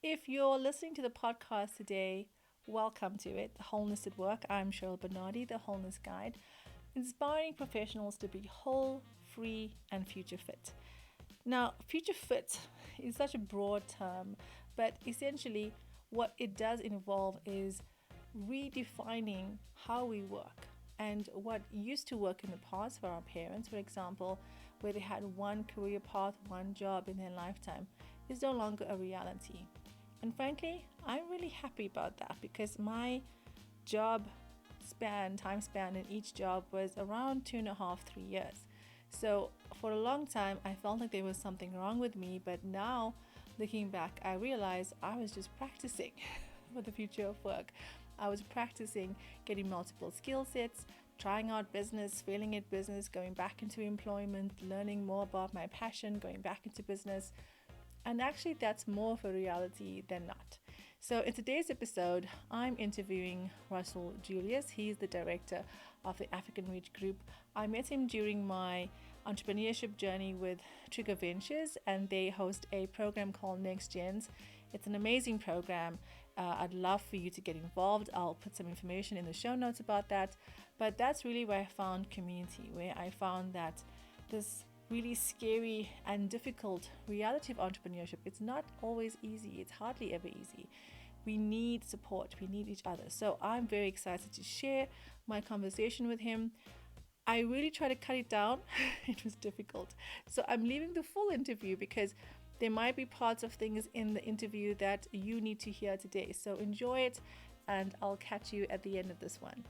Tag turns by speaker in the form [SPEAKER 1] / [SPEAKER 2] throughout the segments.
[SPEAKER 1] If you're listening to the podcast today, welcome to it, Wholeness at Work. I'm Cheryl Bernardi, the Wholeness Guide, inspiring professionals to be whole, free, and future fit. Now, future fit is such a broad term, but essentially, what it does involve is redefining how we work. And what used to work in the past for our parents, for example, where they had one career path, one job in their lifetime, is no longer a reality. And frankly, I'm really happy about that because my time span in each job was around 2.5, 3 years. So for a long time, I felt like there was something wrong with me. But now, looking back, I realized I was just practicing for the future of work. I was practicing getting multiple skill sets, trying out business, failing at business, going back into employment, learning more about my passion, going back into business. And actually, that's more of a reality than not. So, in today's episode, I'm interviewing Russell Julius. He's the director of the African Reach Group. I met him during my entrepreneurship journey with Trigger Ventures, and they host a program called Next Gens. It's an amazing program. I'd love for you to get involved. I'll put some information in the show notes about that. But that's really where I found community, where I found that this really scary and difficult reality of entrepreneurship, it's not always easy. It's hardly ever easy. We need support. We need each other. So I'm very excited to share my conversation with him. I really try to cut it down. It was difficult. So I'm leaving the full interview because there might be parts of things in the interview that you need to hear today. So enjoy it, and I'll catch you at the end of this one.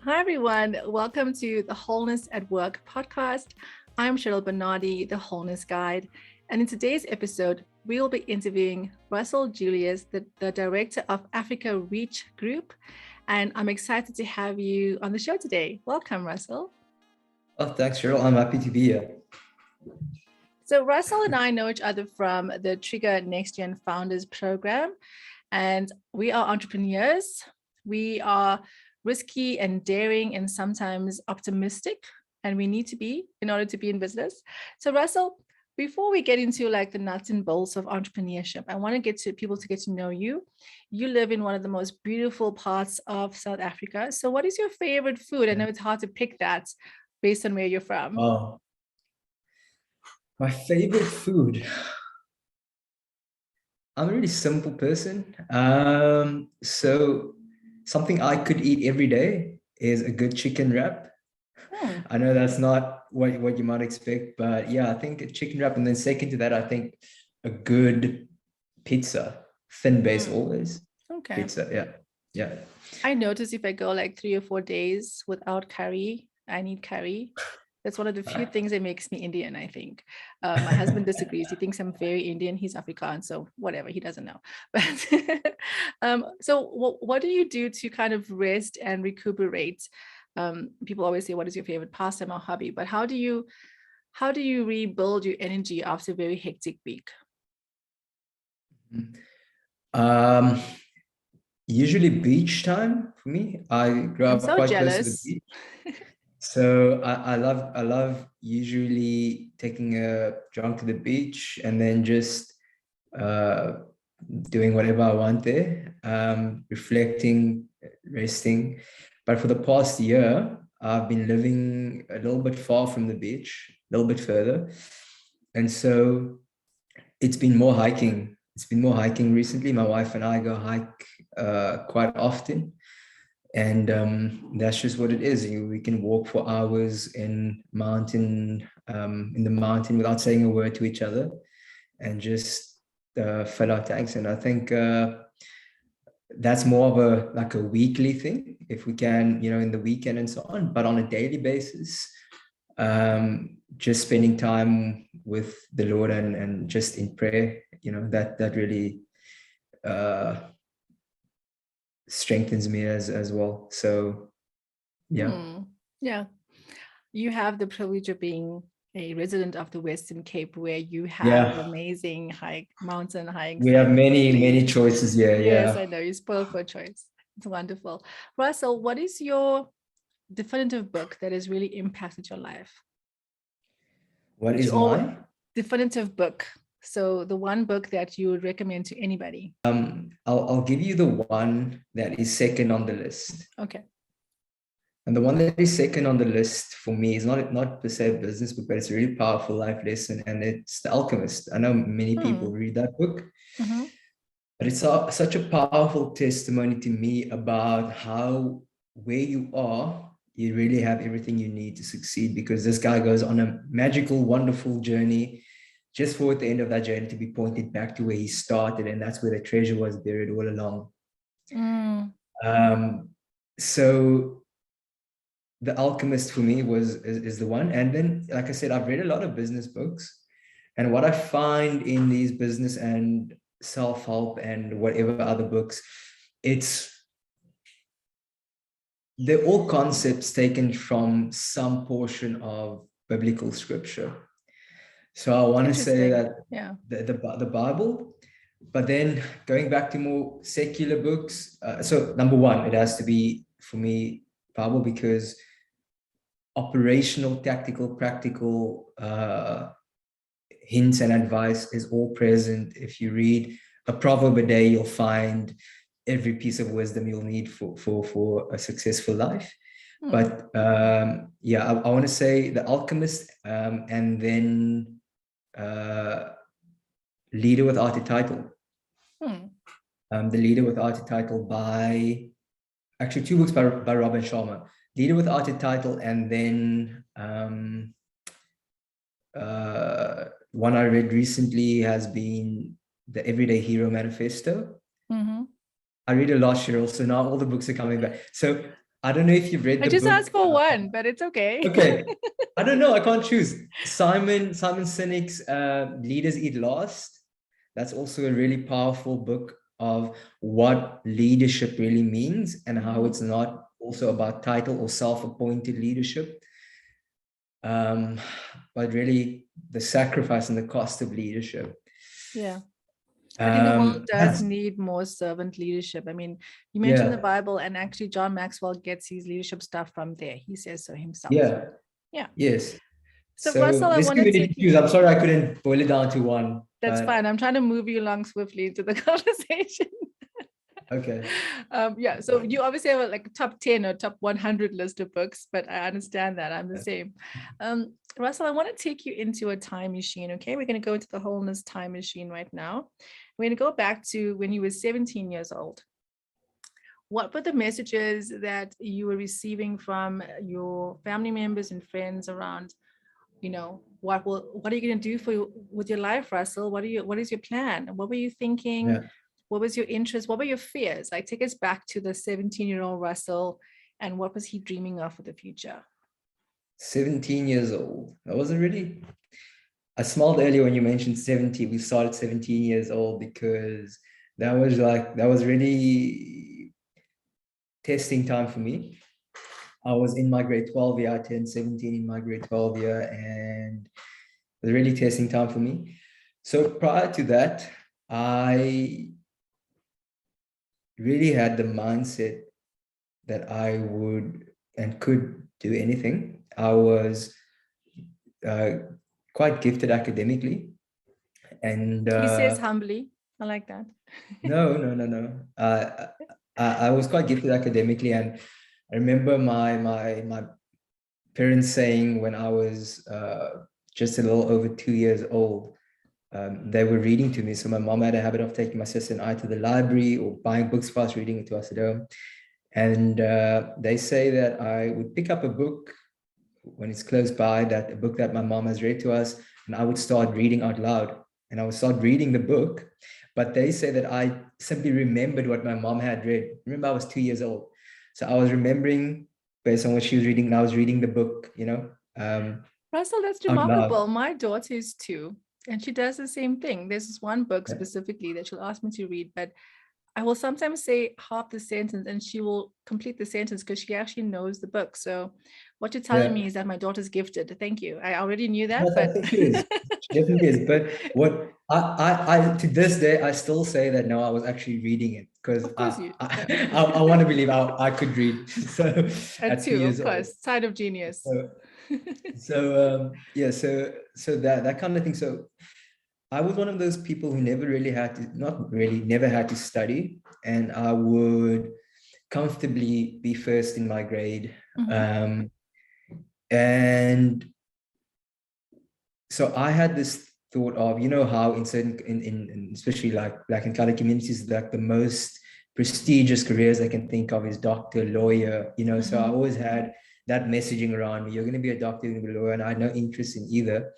[SPEAKER 1] Hi, everyone. Welcome to the Wholeness at Work podcast. I'm Cheryl Bernardi, the Wholeness Guide. And in today's episode, we will be interviewing Russell Julius, the director of Africa Reach Group. And I'm excited to have you on the show today. Welcome, Russell.
[SPEAKER 2] Oh, thanks, Cheryl. I'm happy to be here.
[SPEAKER 1] So Russell and I know each other from the Trigger Next Gen Founders Program. And we are entrepreneurs. We are risky and daring and sometimes optimistic, and we need to be in order to be in business. So Russell, before we get into like the nuts and bolts of entrepreneurship, I want to get to people to get to know you. You live in one of the most beautiful parts of South Africa. So what is your favorite food? I know it's hard to pick that based on where you're from.
[SPEAKER 2] Oh, my favorite food. I'm a really simple person. So something I could eat every day is a good chicken wrap. I know that's not what you might expect, but yeah, I think a chicken wrap. And then second to that, I think a good pizza, thin base always.
[SPEAKER 1] Okay.
[SPEAKER 2] Pizza, yeah.
[SPEAKER 1] I notice if I go like 3 or 4 days without curry, I need curry. That's one of the few things that makes me Indian, I think. My husband disagrees. He thinks I'm very Indian. He's Afrikaans, so whatever, he doesn't know. But so what do you do to kind of rest and recuperate? People always say, what is your favorite pastime or hobby? But how do you rebuild your energy after a very hectic week?
[SPEAKER 2] Usually beach time for me. I grew
[SPEAKER 1] I'm
[SPEAKER 2] up
[SPEAKER 1] so
[SPEAKER 2] quite close to the
[SPEAKER 1] jealous.
[SPEAKER 2] beach. So I love usually taking a jog to the beach and then just doing whatever I want there, reflecting, resting. But for the past year, I've been living a little bit far from the beach, a little bit further. And so it's been more hiking. It's been more hiking recently. My wife and I go hike quite often. And that's just what it is. We can walk for hours in the mountain without saying a word to each other, and just fill our tanks. And I think that's more of a weekly thing, if we can, in the weekend and so on. But on a daily basis, just spending time with the Lord and just in prayer, that really strengthens me as well. So
[SPEAKER 1] yeah, you have the privilege of being a resident of the Western Cape, where you have amazing mountain hikes.
[SPEAKER 2] We have many choices.
[SPEAKER 1] Yes, I know, you're spoiled for choice. It's wonderful. Russell, what is your definitive book that has really impacted your life?
[SPEAKER 2] What is
[SPEAKER 1] Or
[SPEAKER 2] my
[SPEAKER 1] definitive book. So the one book that you would recommend to anybody.
[SPEAKER 2] I'll give you the one that is second on the list.
[SPEAKER 1] Okay.
[SPEAKER 2] And the one that is second on the list for me is not per se a business book, but it's a really powerful life lesson, and it's The Alchemist. I know many people read that book, but it's such a powerful testimony to me about how where you are, you really have everything you need to succeed, because this guy goes on a magical, wonderful journey just for at the end of that journey to be pointed back to where he started, and that's where the treasure was buried all along. So The Alchemist for me is the one. And then, like I said, I've read a lot of business books, and what I find in these business and self-help and whatever other books, they're all concepts taken from some portion of biblical scripture. So I want to say that the Bible, but then going back to more secular books. So number one, it has to be, for me, Bible, because operational, tactical, practical hints and advice is all present. If you read a proverb a day, you'll find every piece of wisdom you'll need for a successful life. But yeah, I want to say The Alchemist, and then Leader Without a Title. The Leader Without a Title by, actually, two books by Robin Sharma. Leader Without a Title, and then one I read recently has been The Everyday Hero Manifesto. I read a lot, Cheryl, so now all the books are coming back. So I don't know if you've read the book.
[SPEAKER 1] I just asked for one, but it's okay.
[SPEAKER 2] Okay. I don't know. I can't choose. Simon Sinek's Leaders Eat Last. That's also a really powerful book of what leadership really means, and how it's not also about title or self-appointed leadership, but really the sacrifice and the cost of leadership.
[SPEAKER 1] Yeah. I think the world does need more servant leadership. I mean, you mentioned the Bible, and actually John Maxwell gets his leadership stuff from there. He says so himself. Yeah.
[SPEAKER 2] Yes.
[SPEAKER 1] So Russell, I want to take you.
[SPEAKER 2] I'm sorry I couldn't boil it down to one.
[SPEAKER 1] That's fine. I'm trying to move you along swiftly into the conversation.
[SPEAKER 2] Okay.
[SPEAKER 1] Yeah. So you obviously have like a top 10 or top 100 list of books, but I understand that I'm the same. Russell, I want to take you into a time machine. Okay. We're going to go into the Wholeness time machine right now. We're going to go back to when you were 17 years old. What were the messages that you were receiving from your family members and friends around, you know, what are you going to do with your life, Russell? What is your plan? What were you thinking? Yeah. What was your interest? What were your fears? Like, take us back to the 17-year-old Russell, and what was he dreaming of for the future?
[SPEAKER 2] 17 years old. I smiled earlier when you mentioned 70. We started 17 years old because that was really testing time for me. I was in my grade 12 year. I turned 17 in my grade 12 year, and it was really testing time for me. So prior to that, I really had the mindset that I would and could do anything. I was quite gifted academically, and
[SPEAKER 1] he says humbly. I like that.
[SPEAKER 2] No. I was quite gifted academically, and I remember my parents saying when I was just a little over 2 years old, they were reading to me. So my mom had a habit of taking my sister and I to the library or buying books for us, reading it to us at home. And they say that I would pick up a book when it's close by, a book that my mom has read to us, and I would start reading out loud, and I would start reading the book. But they say that I simply remembered what my mom had read. Remember, I was 2 years old. So I was remembering based on what she was reading, and I was reading the book,
[SPEAKER 1] Russell, that's remarkable. My daughter is 2, and she does the same thing. There's this one book specifically that she'll ask me to read, but I will sometimes say half the sentence and she will complete the sentence because she actually knows the book. So What you're telling
[SPEAKER 2] Yeah.
[SPEAKER 1] me is that my daughter's gifted. Thank you. I already knew that,
[SPEAKER 2] Yes, I
[SPEAKER 1] but
[SPEAKER 2] think she is. She definitely is. But what I to this day, I still say that no, I was actually reading it because
[SPEAKER 1] of course you.
[SPEAKER 2] I want to believe I could read. So
[SPEAKER 1] And
[SPEAKER 2] at two
[SPEAKER 1] two, of
[SPEAKER 2] years old.
[SPEAKER 1] course, sign of genius.
[SPEAKER 2] So yeah, so that kind of thing. So I was one of those people who never really had to, not really, never had to study, and I would comfortably be first in my grade.
[SPEAKER 1] Mhm.
[SPEAKER 2] And so I had this thought of, you know, how in certain, in especially like Black and colored communities, like the most prestigious careers I can think of is doctor, lawyer, you know. So I
[SPEAKER 1] Mhm.
[SPEAKER 2] always had that messaging around me. You're going to be a doctor, you're going to be a lawyer, and I had no interest in either.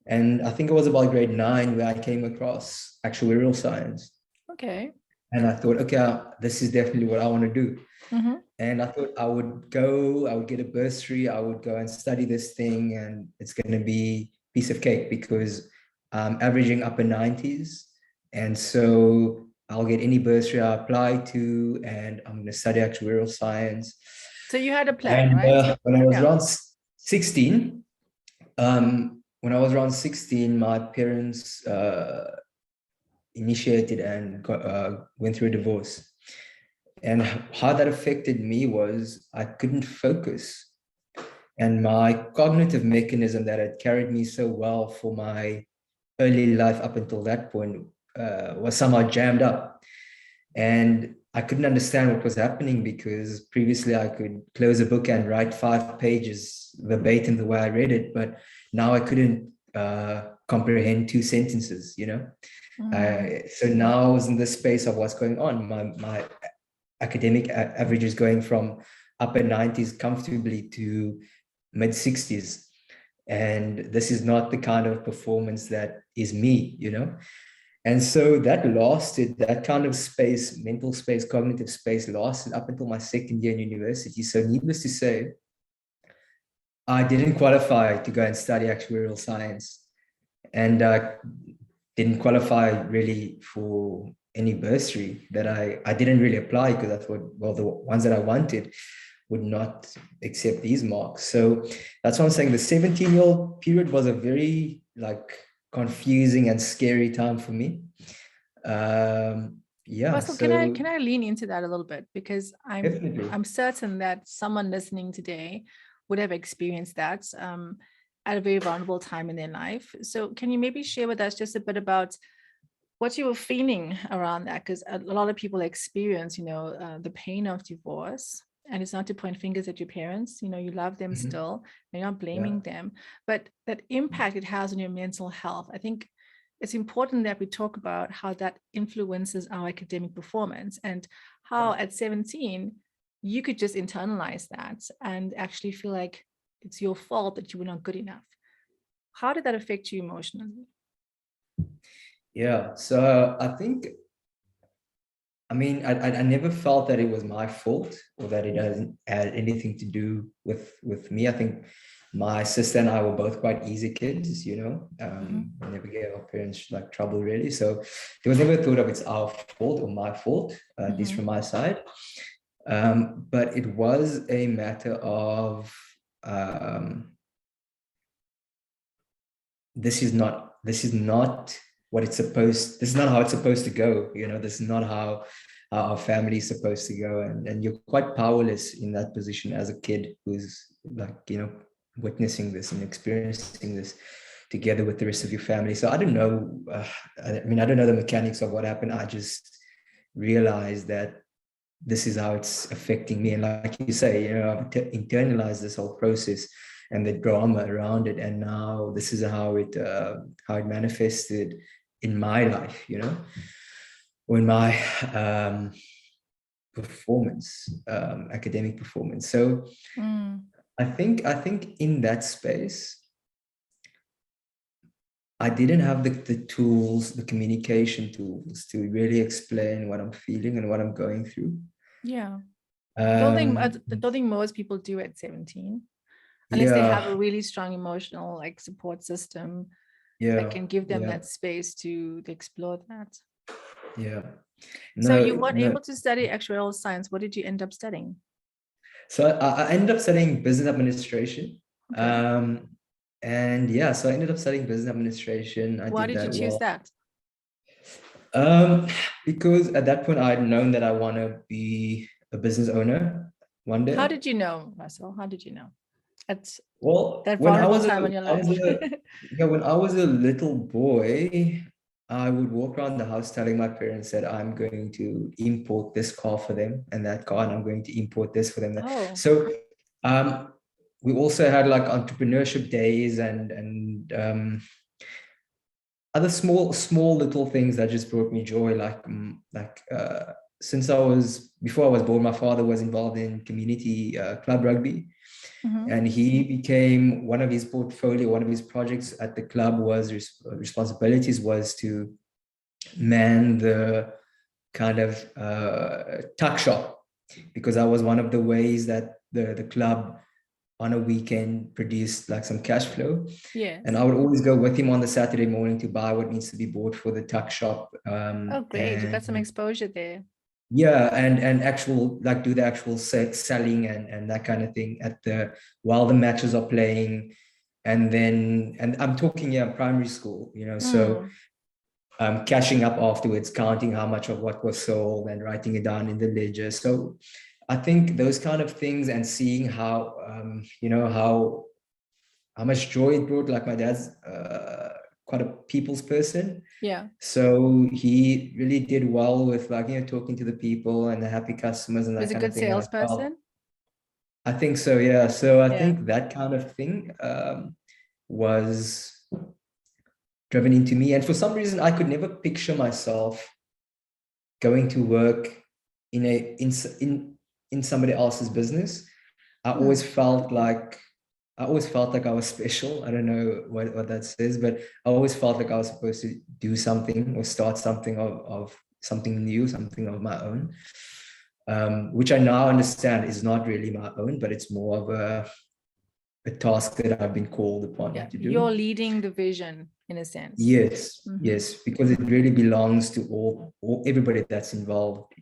[SPEAKER 2] And I think it was about grade 9 where I came across actuarial science.
[SPEAKER 1] Okay.
[SPEAKER 2] And I thought, okay, this is definitely what I want to do.
[SPEAKER 1] Mhm.
[SPEAKER 2] And I thought I would get a bursary, I would go and study this thing, and it's going to be a piece of cake because I'm averaging upper 90s. And so I'll get any bursary I apply to, and I'm going to study actuarial science.
[SPEAKER 1] So you had a plan,
[SPEAKER 2] And
[SPEAKER 1] right?
[SPEAKER 2] when I was
[SPEAKER 1] Yeah.
[SPEAKER 2] around 16, my parents initiated and went through a divorce. And how that affected me was I couldn't focus. And my cognitive mechanism that had carried me so well for my early life up until that point was somehow jammed up. And I couldn't understand what was happening because previously I could close a book and write 5 pages verbatim the way I read it, but now I couldn't comprehend 2 sentences, you know? So now I was in the space of what's going on. My academic average is going from upper 90s comfortably to mid 60s. And this is not the kind of performance that is me, you know? And so that lasted, that kind of space, mental space, cognitive space lasted up until my second year in university. So needless to say, I didn't qualify to go and study actuarial science. And didn't qualify really for any bursary that I didn't really apply because I thought, well, the ones that I wanted would not accept these marks. So that's what I'm saying. The 17-year-old period was a very like confusing and scary time for me. Yeah,
[SPEAKER 1] Russell, can I
[SPEAKER 2] so
[SPEAKER 1] can I lean into that a little bit because
[SPEAKER 2] definitely.
[SPEAKER 1] I'm certain that someone listening today would have experienced that at a very vulnerable time in their life. So can you maybe share with us just a bit about what you were feeling around that? Because a lot of people experience, the pain of divorce. And it's not to point fingers at your parents, you love them
[SPEAKER 2] Mhm.
[SPEAKER 1] still, and you're not
[SPEAKER 2] Yeah.
[SPEAKER 1] blaming them, but that impact it has on your mental health. I think it's important that we talk about how that influences our academic performance and how at 17 you could just internalize that and actually feel like it's your fault that you were not good enough. How did that affect you emotionally?
[SPEAKER 2] Yeah. So I think, I mean, I never felt that it was my fault or that it doesn't had anything to do with me. I think my sister and I were both quite easy kids, you know. We never gave our parents like trouble really. So there was never thought of it's our fault or my fault, at least from my side. But it was a matter of this is not what it's supposed, this is not how it's supposed to go, you know. This is not how our family is supposed to go, and you're quite powerless in that position as a kid who's like, you know, witnessing this and experiencing this together with the rest of your family. So I don't know, I mean, I don't know the mechanics of what happened. I just realized that this is how it's affecting me, and like you say, you know, I've internalized this whole process and the drama around it, and now this is how it manifested in my life, you know, or in my performance, academic performance. So
[SPEAKER 1] Mm.
[SPEAKER 2] I think in that space I didn't have the tools, the communication tools to really explain what I'm feeling and what I'm going through.
[SPEAKER 1] Yeah. I
[SPEAKER 2] um
[SPEAKER 1] don't think most people do at 17, unless they have a
[SPEAKER 2] yeah,
[SPEAKER 1] really strong emotional like support system that
[SPEAKER 2] yeah,
[SPEAKER 1] can give them
[SPEAKER 2] yeah,
[SPEAKER 1] that space to explore that.
[SPEAKER 2] yeah.
[SPEAKER 1] So
[SPEAKER 2] No,
[SPEAKER 1] you weren't
[SPEAKER 2] no.
[SPEAKER 1] able to study actuarial science. What did you end up studying?
[SPEAKER 2] So I ended up studying business administration.
[SPEAKER 1] Okay.
[SPEAKER 2] And yeah, so I ended up studying business administration. I
[SPEAKER 1] Why
[SPEAKER 2] did
[SPEAKER 1] did you
[SPEAKER 2] that
[SPEAKER 1] choose
[SPEAKER 2] well.
[SPEAKER 1] that?
[SPEAKER 2] Um, because at that point I had known that I want to be a business owner one
[SPEAKER 1] How
[SPEAKER 2] day.
[SPEAKER 1] did you know, Russell? How did you know? At
[SPEAKER 2] Well,
[SPEAKER 1] that vulnerable time in your
[SPEAKER 2] I was
[SPEAKER 1] life.
[SPEAKER 2] yeah, when I was a little boy, I would walk around the house telling my parents that I'm going to import this car for them and that car, and I'm going to import this for them.
[SPEAKER 1] Oh.
[SPEAKER 2] So, um, we also had like entrepreneurship days and other small little things that just brought me joy. Since before I was born, my father was involved in community club rugby.
[SPEAKER 1] Mm-hmm.
[SPEAKER 2] And he became one of his portfolio, one of his projects at the club was responsibilities was to man the kind of tuck shop, because that was one of the ways that the club on a weekend produced like some cash flow. And
[SPEAKER 1] Yes.
[SPEAKER 2] I would always go with him on the Saturday morning to buy what needs to be bought for the tuck shop.
[SPEAKER 1] Oh, great. You got some
[SPEAKER 2] And
[SPEAKER 1] exposure there.
[SPEAKER 2] yeah, and actual like do the actual selling and that kind of thing at the while the matches are playing. And I'm talking, yeah, primary school, so
[SPEAKER 1] Mm.
[SPEAKER 2] catching up afterwards, counting how much of what was sold and writing it down in the ledger. So I think those kind of things, and seeing how how much joy it brought. Like my dad's quite a people's person,
[SPEAKER 1] Yeah.
[SPEAKER 2] so he really did well with like, talking to the people and the happy customers and
[SPEAKER 1] Was
[SPEAKER 2] that
[SPEAKER 1] a
[SPEAKER 2] kind of
[SPEAKER 1] good
[SPEAKER 2] thing. And
[SPEAKER 1] salesperson.
[SPEAKER 2] I think so, yeah. So I
[SPEAKER 1] Yeah.
[SPEAKER 2] think that kind of thing was driven into me. And for some reason, I could never picture myself going to work in somebody else's business. I always
[SPEAKER 1] Hmm.
[SPEAKER 2] felt like I was special. I don't know what that says, but I always felt like I was supposed to do something or start something of something new, something of my own, which I now understand is not really my own, but it's more of a task that I've been called
[SPEAKER 1] Yeah.
[SPEAKER 2] upon to
[SPEAKER 1] You're
[SPEAKER 2] do.
[SPEAKER 1] leading the vision in a sense.
[SPEAKER 2] Yes,
[SPEAKER 1] Mm-hmm.
[SPEAKER 2] yes, because it really belongs to all everybody that's involved.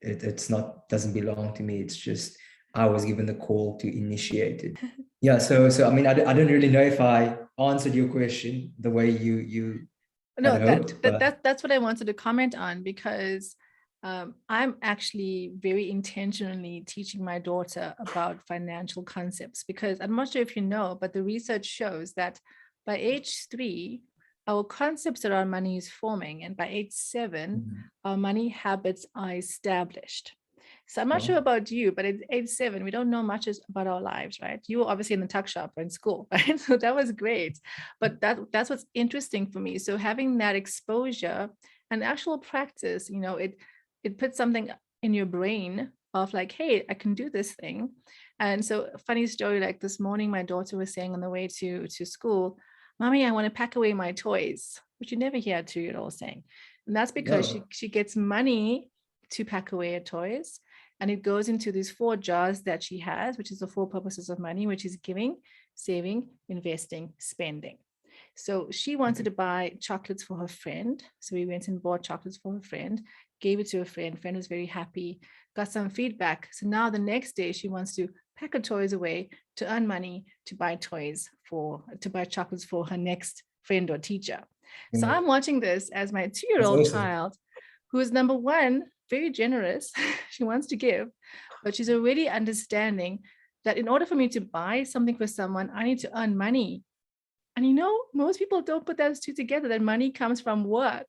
[SPEAKER 2] It's not doesn't belong to me. It's just I was given the call to initiate it. Yeah, so I mean, I don't really know if I answered your question the way you had
[SPEAKER 1] No,
[SPEAKER 2] hoped, but
[SPEAKER 1] that's what I wanted to comment on, because I'm actually very intentionally teaching my daughter about financial concepts, because I'm not sure if you know, but the research shows that by age 3, our concepts around money is forming, and by age 7, our money habits are established. So I'm not sure
[SPEAKER 2] well,
[SPEAKER 1] about you, but at age 7, we don't know much about our lives, right? You were obviously in the tuck shop or in school, right? So that was great. But that's what's interesting for me. So having that exposure and actual practice, it puts something in your brain of like, hey, I can do this thing. And so funny story, like this morning, my daughter was saying on the way to school, Mommy, I want to pack away my toys, which you never hear a 2-year-old saying. And that's because
[SPEAKER 2] no.
[SPEAKER 1] she gets money to pack away her toys. And it goes into these 4 jars that she has, which is the 4 purposes of money, which is giving, saving, investing, spending. So she wanted to buy chocolates for her friend. So we went and bought chocolates for her friend, gave it to her friend. Friend was very happy, got some feedback. So now the next day she wants to pack her toys away to earn money to buy chocolates for her next friend or teacher. So
[SPEAKER 2] Yeah,
[SPEAKER 1] I'm watching this as my
[SPEAKER 2] that's
[SPEAKER 1] 2-year-old
[SPEAKER 2] awesome.
[SPEAKER 1] child, who is number one, very generous. She wants to give, but she's already understanding that in order for me to buy something for someone, I need to earn money. And most people don't put those two together, that money comes from work.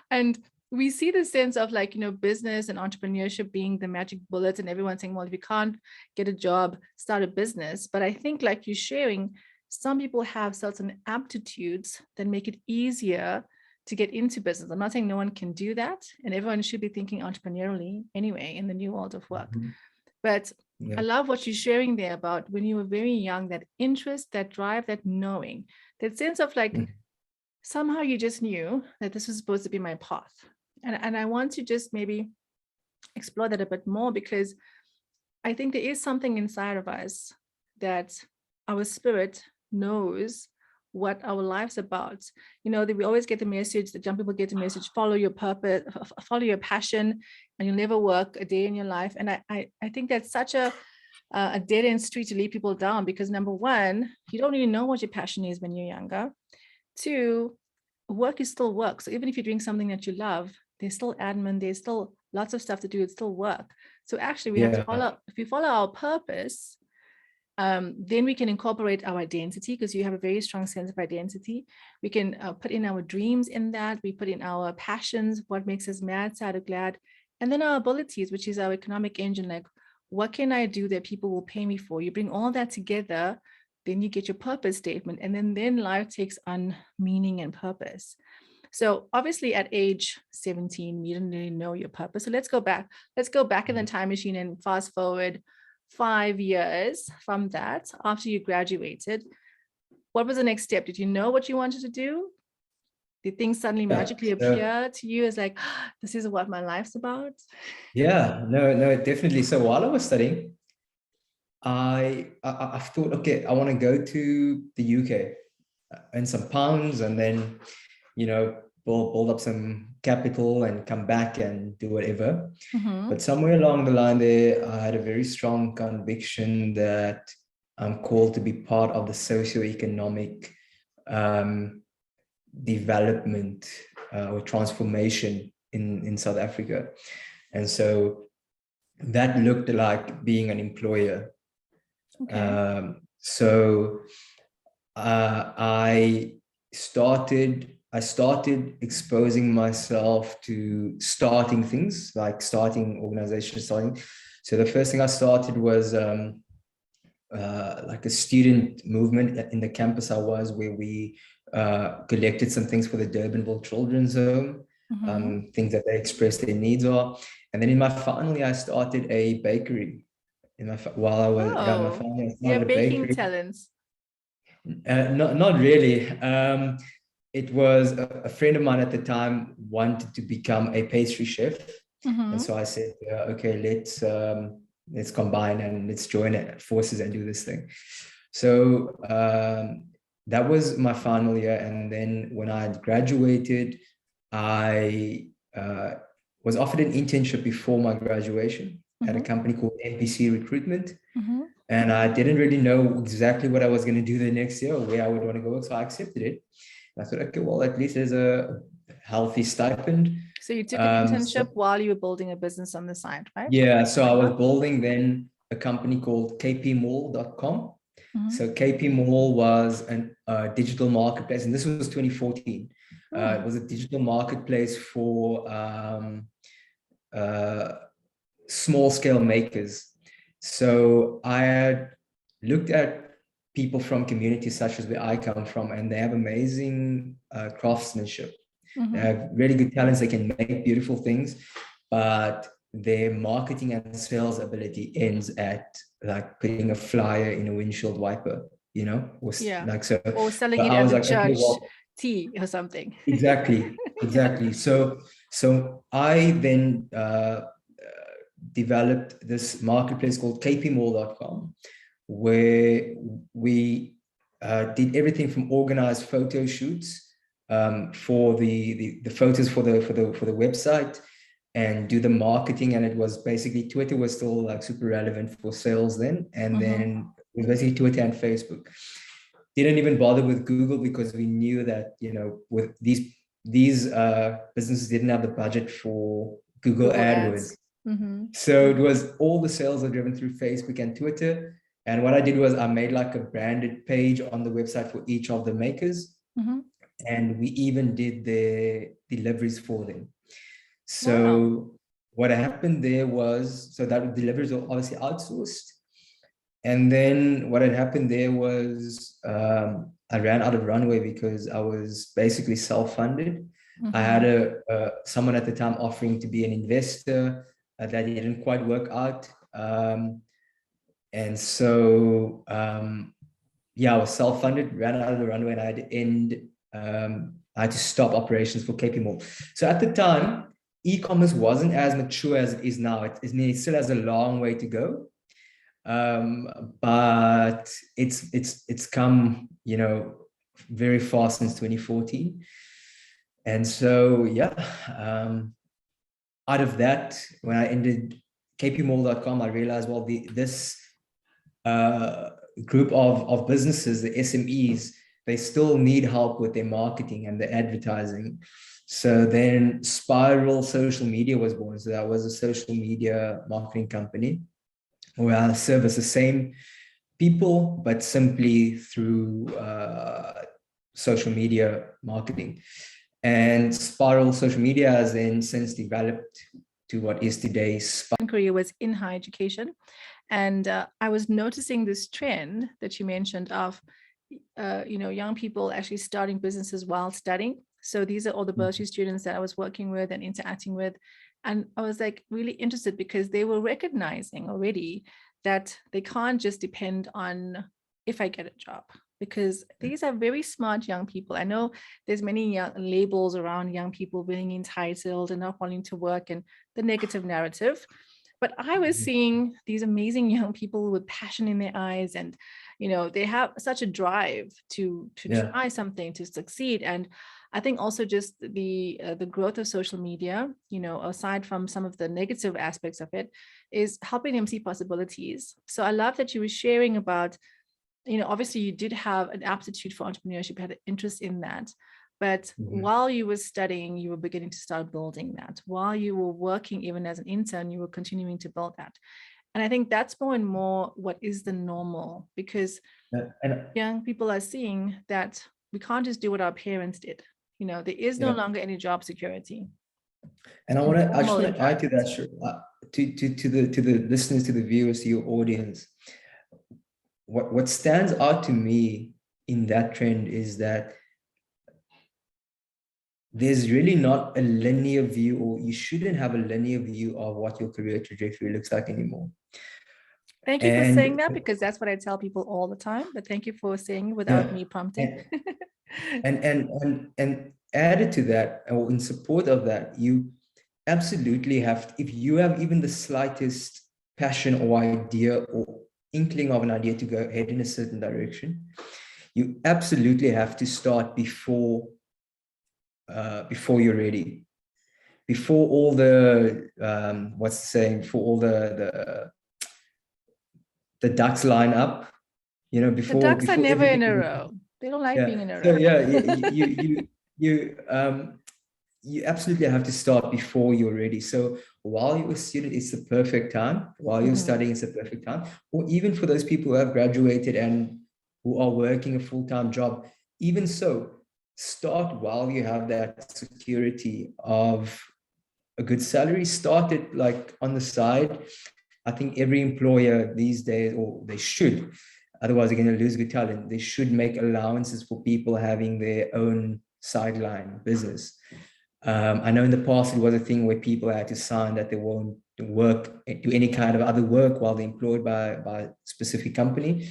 [SPEAKER 1] And we see the sense of like, business and entrepreneurship being the magic bullet, and everyone saying, well, if you can't get a job, start a business. But I think, like you're sharing, some people have certain aptitudes that make it easier to get into business. I'm not saying no one can do that, and everyone should be thinking entrepreneurially anyway in the new world of work.
[SPEAKER 2] Mhm.
[SPEAKER 1] But I
[SPEAKER 2] Yeah.
[SPEAKER 1] love what you're sharing there about when you were very young, that interest, that drive, that knowing, that sense of like,
[SPEAKER 2] Mhm.
[SPEAKER 1] somehow you just knew that this was supposed to be my path. And I want to just maybe explore that a bit more, because I think there is something inside of us that our spirit knows what our life's about. You know, that we always get the message, that young people get the message, follow your purpose, follow your passion, and you'll never work a day in your life. And I think that's such a dead end street to lead people down, because number one, you don't really know what your passion is when you're younger. Two, work is still work. So even if you're doing something that you love, there's still admin, there's still lots of stuff to do, it's still work. So actually we have to follow, if we follow our purpose, then we can incorporate our identity, because you have a very strong sense of identity. We can put in our dreams in that. We put in our passions, what makes us mad, sad, or glad. And then our abilities, which is our economic engine. Like, what can I do that people will pay me for? You bring all that together, then you get your purpose statement. And then life takes on meaning and purpose. So obviously at age 17, you didn't really know your purpose. So let's go back. Let's go back in the time machine and fast forward 5 years from that, after you graduated. What was the next step? Did you know what you wanted to do? Did things suddenly magically appear to you as like, this is what my life's about?
[SPEAKER 2] Yeah, no, definitely. So while I was studying, I thought, okay, I want to go to the UK and some pounds, and then, build up some capital and come back and do whatever. But somewhere along the line there, I had a very strong conviction that I'm called to be part of the socioeconomic development or transformation in South Africa. And so that looked like being an employer.
[SPEAKER 1] Okay.
[SPEAKER 2] So I started exposing myself to starting things, like starting organizations, So the first thing I started was like a student movement in the campus I was, where we collected some things for the Durbanville Children's Home, things that they expressed their needs are. And then in my final year, I started a bakery. While I was in my final year, I started a
[SPEAKER 1] baking
[SPEAKER 2] bakery.
[SPEAKER 1] talents.
[SPEAKER 2] Not really. It was a friend of mine at the time wanted to become a pastry chef. And so I said, okay, let's combine and let's join forces and do this thing. So that was my final year. And then when I graduated, I was offered an internship before my graduation at a company called NPC Recruitment. And I didn't really know exactly what I was going to do the next year or where I would want to go. So I accepted it. And I thought, okay, well, at least there's a healthy stipend.
[SPEAKER 1] So you took an internship while you were building a business on the side, right?
[SPEAKER 2] Yeah. So I was building then a company called kpmall.com. So KP Mall was a digital marketplace. And this was 2014. It was a digital marketplace for small scale makers. So I had looked at people from communities such as where I come from, and they have amazing craftsmanship. They have really good talents. They can make beautiful things, but their marketing and sales ability ends at like putting a flyer in a windshield wiper, or like so.
[SPEAKER 1] Or selling
[SPEAKER 2] it
[SPEAKER 1] as a church tea or something.
[SPEAKER 2] Exactly. So I then developed this marketplace called kpmall.com, where we did everything from organized photo shoots for the photos for the website, and do the marketing. And it was basically, Twitter was still like super relevant for sales then, and then it was basically Twitter and Facebook. Didn't even bother with Google, because we knew that with these businesses didn't have the budget for Google AdWords. So it was all the sales are driven through Facebook and Twitter. And what I did was I made like a branded page on the website for each of the makers. And we even did the deliveries for them. So what happened there was, so that deliveries were obviously outsourced. And then what had happened there was I ran out of runway because I was basically self-funded. I had someone at the time offering to be an investor that didn't quite work out. And so, I was self-funded, ran out of the runway, and I had to I had to stop operations for KP Mall. So at the time, e-commerce wasn't as mature as it is now. It still has a long way to go. But it's come, very fast since 2014. And so, yeah, out of that, when I ended kpmall.com, I realized, well, this group of businesses, the SMEs, they still need help with their marketing and the advertising. So then Spiral Social Media was born. So that was a social media marketing company where I service the same people, but simply through social media marketing. And Spiral Social Media has then since developed to what is today's
[SPEAKER 1] career was in higher education. And I was noticing this trend that you mentioned of, young people actually starting businesses while studying. So these are all the bursary students that I was working with and interacting with. And I was like really interested because they were recognizing already that they can't just depend on if I get a job, because these are very smart young people. I know there's many young labels around young people being entitled and not wanting to work and the negative narrative. But I was seeing these amazing young people with passion in their eyes, and they have such a drive to try something, to succeed. And I think also just the growth of social media, aside from some of the negative aspects of it, is helping them see possibilities. So I love that you were sharing about, obviously you did have an aptitude for entrepreneurship, had an interest in that. But while you were studying, you were beginning to start building that. While you were working, even as an intern, you were continuing to build that. And I think that's more and more what is the normal, because young people are seeing that we can't just do what our parents did. There is no longer any job security.
[SPEAKER 2] And I just want to add to that, to the listeners, to the viewers, to your audience. What stands out to me in that trend is that there's really not a linear view, or you shouldn't have a linear view of what your career trajectory looks like anymore.
[SPEAKER 1] Thank you for saying that, because that's what I tell people all the time. But thank you for saying it without me prompting.
[SPEAKER 2] And added to that, or in support of that, you absolutely have, if you have even the slightest passion or idea or inkling of an idea to go ahead in a certain direction, you absolutely have to start before you're ready, before all the what's the saying, before all the ducks line up, before
[SPEAKER 1] the ducks are never in a
[SPEAKER 2] everything.
[SPEAKER 1] row. They don't like being in a row.
[SPEAKER 2] So you absolutely have to start before you're ready. So while you're a student, it's the perfect time. While you're studying, it's the perfect time. Or even for those people who have graduated and who are working a full-time job, even so, start while you have that security of a good salary. Start it like on the side. I think every employer these days, or they should, otherwise they're going to lose good talent, they should make allowances for people having their own sideline business. I know in the past it was a thing where people had to sign that they won't do any kind of other work while they're employed by a specific company.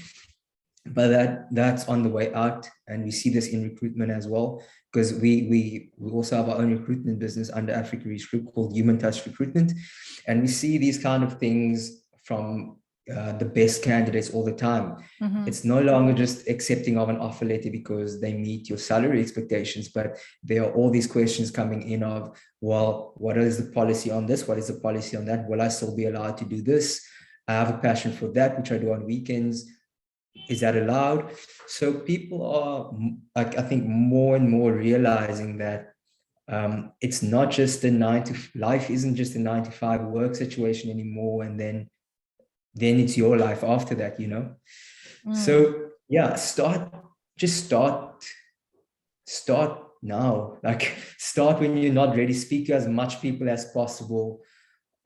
[SPEAKER 2] But that's on the way out, and we see this in recruitment as well, because we also have our own recruitment business under Africa Reach Group called Human Touch Recruitment, and we see these kind of things from the best candidates all the time. It's no longer just accepting of an offer letter because they meet your salary expectations, but there are all these questions coming in of, well, what is the policy on this? What is the policy on that? Will I still be allowed to do this? I have a passion for that, which I do on weekends. Is that allowed? So people are, I think, more and more realizing that it's not just life isn't just a 9 to 5 work situation anymore, and then it's your life after that, So yeah, start now. Like, start when you're not ready. Speak to as much people as possible,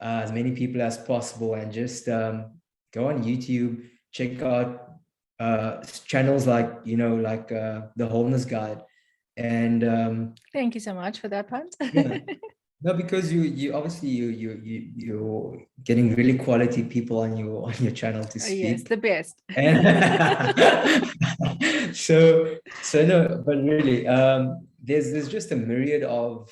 [SPEAKER 2] as many people as possible, and just go on YouTube, check out channels like the Wholeness Guide. And
[SPEAKER 1] thank you so much for that part.
[SPEAKER 2] yeah. No, because you obviously you're getting really quality people on your channel to speak.
[SPEAKER 1] Yes, the best.
[SPEAKER 2] And so no, but really, there's just a myriad of,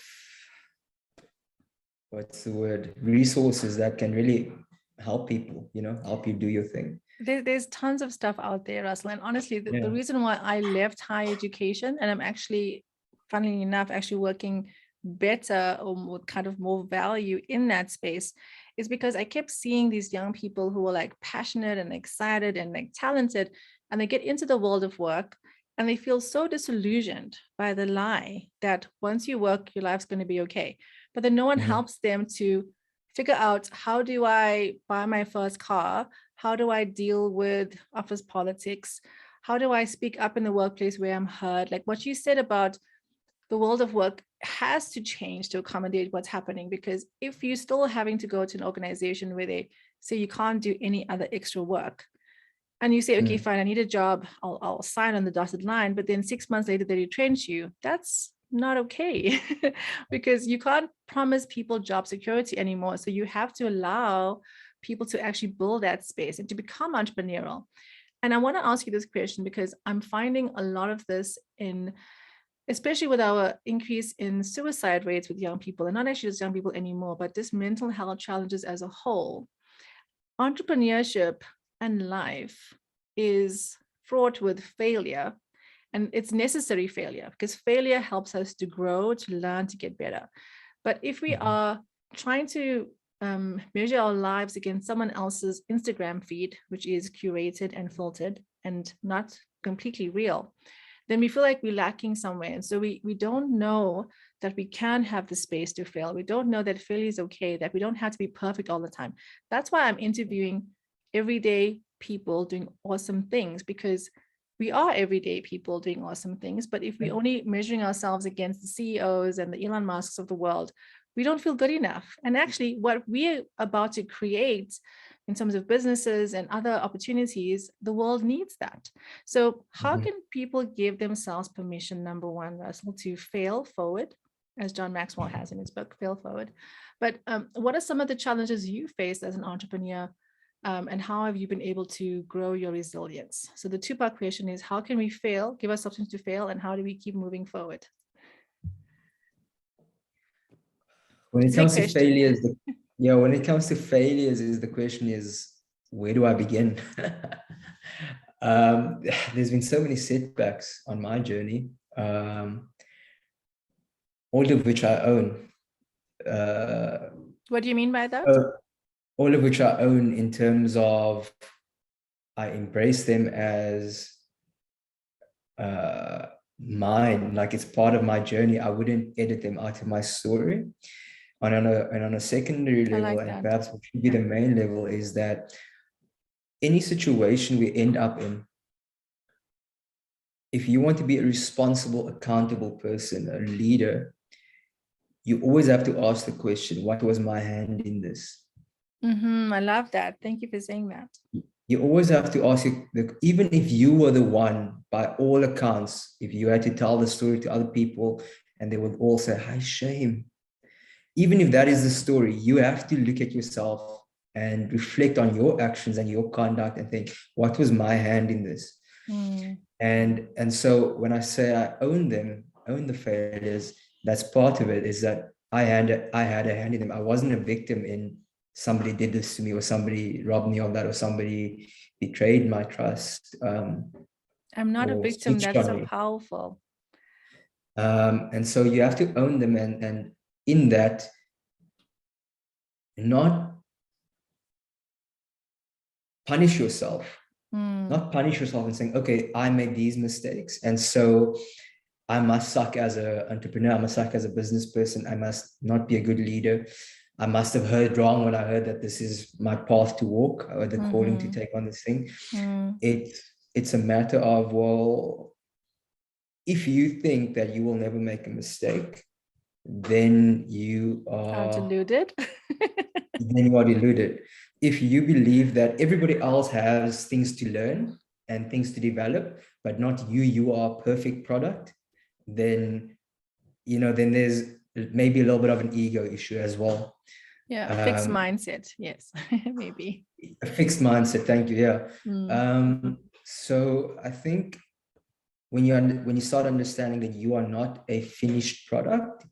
[SPEAKER 2] what's the word, resources that can really help people, help you do your thing.
[SPEAKER 1] There's tons of stuff out there, Russell. And honestly, the
[SPEAKER 2] Yeah.
[SPEAKER 1] reason why I left higher education, and I'm actually, funnily enough, actually working better or more, kind of more value in that space, is because I kept seeing these young people who were like passionate and excited and like talented, and they get into the world of work and they feel so disillusioned by the lie that once you work, your life's going to be okay. But then no one
[SPEAKER 2] Mhm.
[SPEAKER 1] helps them to figure out, how do I buy my first car? How do I deal with office politics? How do I speak up in the workplace where I'm heard? Like what you said about the world of work has to change to accommodate what's happening. Because if you're still having to go to an organization where they say you can't do any other extra work, and you say, okay,
[SPEAKER 2] Mm.
[SPEAKER 1] fine, I need a job, I'll sign on the dotted line, but then 6 months later they retrench you, that's not okay. Because you can't promise people job security anymore. So you have to allow people to actually build that space and to become entrepreneurial. And I want to ask you this question because I'm finding a lot of this in, especially with our increase in suicide rates with young people, and not actually just young people anymore, but just mental health challenges as a whole. Entrepreneurship and life is fraught with failure, and it's necessary failure because failure helps us to grow, to learn, to get better. But if we
[SPEAKER 2] Mhm.
[SPEAKER 1] are trying to measure our lives against someone else's Instagram feed, which is curated and filtered and not completely real, then we feel like we're lacking somewhere. And so we don't know that we can have the space to fail. We don't know that failure is okay, that we don't have to be perfect all the time. That's why I'm interviewing everyday people doing awesome things, because we are everyday people doing awesome things. But if we only measuring ourselves against the CEOs and the Elon Musks of the world, we don't feel good enough. And actually, what we're about to create in terms of businesses and other opportunities, the world needs that. So, how
[SPEAKER 2] Mhm.
[SPEAKER 1] can people give themselves permission, number one, Russell, to fail forward, as John Maxwell has in his book, Fail Forward? But what are some of the challenges you faced as an entrepreneur? And how have you been able to grow your resilience? So, the two-part question is, how can we fail, give us something to fail, and how do we keep moving forward?
[SPEAKER 2] When
[SPEAKER 1] It's
[SPEAKER 2] it
[SPEAKER 1] a big
[SPEAKER 2] comes to
[SPEAKER 1] question.
[SPEAKER 2] failures, yeah, when it comes to failures, is the question is, where do I begin? There's been so many setbacks on my journey, all of which I own. Uh,
[SPEAKER 1] What do you mean by that?
[SPEAKER 2] uh, all of which I own in terms of I embrace them as uh, mine, like it's part of my journey. I wouldn't edit them out of my story. And on a secondary
[SPEAKER 1] I
[SPEAKER 2] level,
[SPEAKER 1] like
[SPEAKER 2] and
[SPEAKER 1] that.
[SPEAKER 2] perhaps what should be the main level, is that any situation we end up in, if you want to be a responsible, accountable person, a leader, you always have to ask the question, what was my hand in this?
[SPEAKER 1] I love that. Thank you for saying that.
[SPEAKER 2] You always have to ask, even if you were the one, by all accounts, if you had to tell the story to other people and they would all say, hi, shame. Even if that is the story, you have to look at yourself and reflect on your actions and your conduct and think, what was my hand in this?
[SPEAKER 1] Mm,
[SPEAKER 2] And so when I say I own them, own the failures, that's part of it, is that I had a hand in them. I wasn't a victim in somebody did this to me, or somebody robbed me of that, or somebody betrayed my trust,
[SPEAKER 1] I'm not a
[SPEAKER 2] or
[SPEAKER 1] victim.
[SPEAKER 2] snitched
[SPEAKER 1] That's
[SPEAKER 2] on
[SPEAKER 1] so
[SPEAKER 2] me.
[SPEAKER 1] powerful.
[SPEAKER 2] And so you have to own them, and in that, not punish yourself,
[SPEAKER 1] Mm,
[SPEAKER 2] not punish yourself and saying, okay, I made these mistakes, and so I must suck as an entrepreneur. I must suck as a business person. I must not be a good leader. I must have heard wrong when I heard that this is my path to walk, or the calling to
[SPEAKER 1] mm-hmm,
[SPEAKER 2] take on this thing.
[SPEAKER 1] mm.
[SPEAKER 2] It's a matter of, well, if you think that you will never make a mistake, then you
[SPEAKER 1] Are
[SPEAKER 2] are
[SPEAKER 1] deluded.
[SPEAKER 2] then you are deluded. If you believe that everybody else has things to learn and things to develop, but not you, you are a perfect product, then then there's maybe a little bit of an ego issue as well.
[SPEAKER 1] Yeah, fixed
[SPEAKER 2] Um,
[SPEAKER 1] mindset. Yes, maybe.
[SPEAKER 2] a fixed mindset. Thank you. Yeah.
[SPEAKER 1] Mm,
[SPEAKER 2] So I think when you start understanding that you are not a finished product,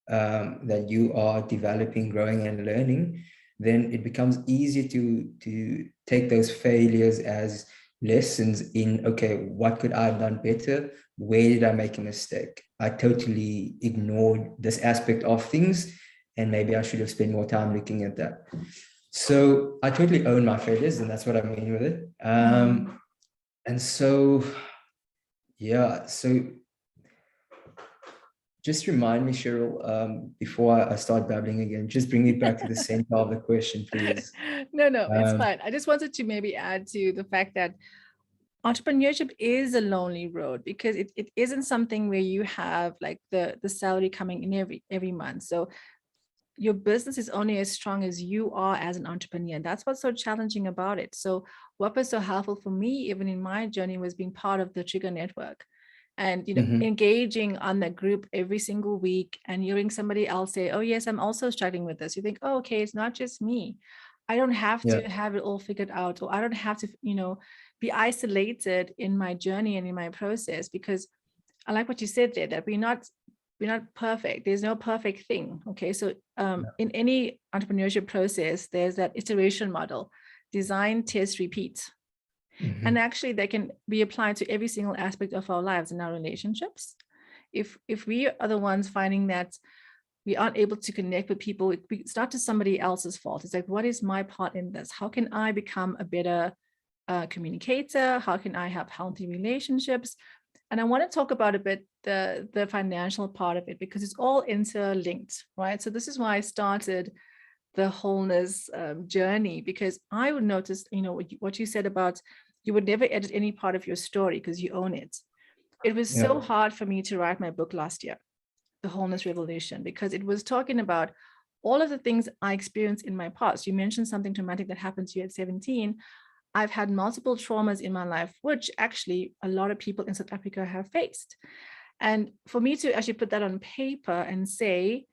[SPEAKER 2] that you are developing, growing, and learning, then it becomes easier to take those failures as lessons in, okay, what could I have done better? Where did I make a mistake? I totally ignored this aspect of things, and maybe I should have spent more time looking at that. So I totally own my failures, and that's what I mean with it. And so, yeah, so just remind me, Cheryl, before I start babbling again, just bring me back to the center of the question, please.
[SPEAKER 1] No, it's fine. I just wanted to maybe add to the fact that entrepreneurship is a lonely road, because it isn't something where you have like the salary coming in every month. So your business is only as strong as you are as an entrepreneur. And that's what's so challenging about it. So what was so helpful for me, even in my journey, was being part of the Trigger Network, and engaging on that group every single week, and hearing somebody else say, oh yes, I'm also struggling with this. You think, oh, okay, it's not just me. I don't have to have it all figured out, or I don't have to be isolated in my journey and in my process, because I like what you said there, that we're not perfect. There's no perfect thing. Okay. So in any entrepreneurship process, there's that iteration model: design, test, repeat. And actually that can be applied to every single aspect of our lives and our relationships. If we are the ones finding that we aren't able to connect with people, it's not just somebody else's fault. It's like, what is my part in this? How can I become a better communicator? How can I have healthy relationships? And I want to talk about a bit the financial part of it, because it's all interlinked, right? So this is why I started the wholeness journey, because I would notice, what you said about you would never edit any part of your story because you own it. It was so hard for me to write my book last year, The Wholeness Revolution, because it was talking about all of the things I experienced in my past. You mentioned something traumatic that happened to you at 17. I've had multiple traumas in my life, which actually a lot of people in South Africa have faced. And for me to actually put that on paper and say,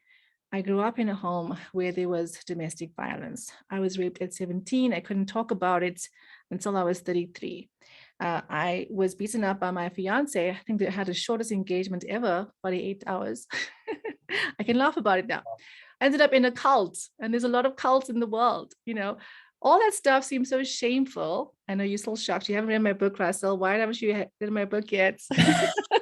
[SPEAKER 1] I grew up in a home where there was domestic violence. I was raped at 17. I couldn't talk about it until I was 33. I was beaten up by my fiance. I think they had the shortest engagement ever, 48 hours. I can laugh about it now. I ended up in a cult, and there's a lot of cults in the world, all that stuff seems so shameful. I know you're still shocked. You haven't read my book, Russell. Why haven't you read my book yet?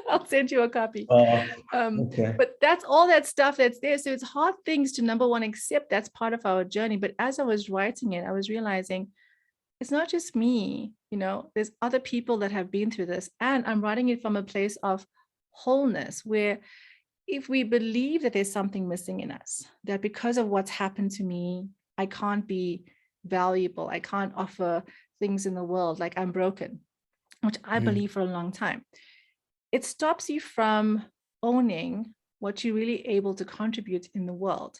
[SPEAKER 1] I'll send you a copy.
[SPEAKER 2] Okay.
[SPEAKER 1] But that's all that stuff that's there. So it's hard things to, number one, accept. That's part of our journey. But as I was writing it, I was realizing it's not just me. There's other people that have been through this. And I'm writing it from a place of wholeness, where if we believe that there's something missing in us, that because of what's happened to me, I can't be valuable, I can't offer things in the world, like I'm broken, which I believe for a long time, it stops you from owning what you're really able to contribute in the world.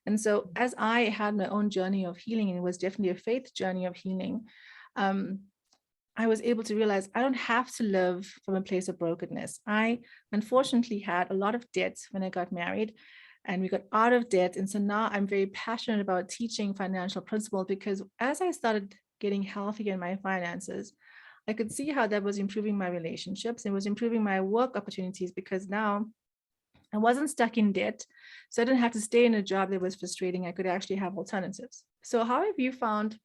[SPEAKER 1] And so as I had my own journey of healing, and it was definitely a faith journey of healing, I was able to realize I don't have to live from a place of brokenness. I unfortunately had a lot of debts when I got married, and we got out of debt. And so now I'm very passionate about teaching financial principles, because as I started getting healthy in my finances, I could see how that was improving my relationships. It was improving my work opportunities, because now I wasn't stuck in debt. So I didn't have to stay in a job that was frustrating. I could actually have alternatives. So how have you found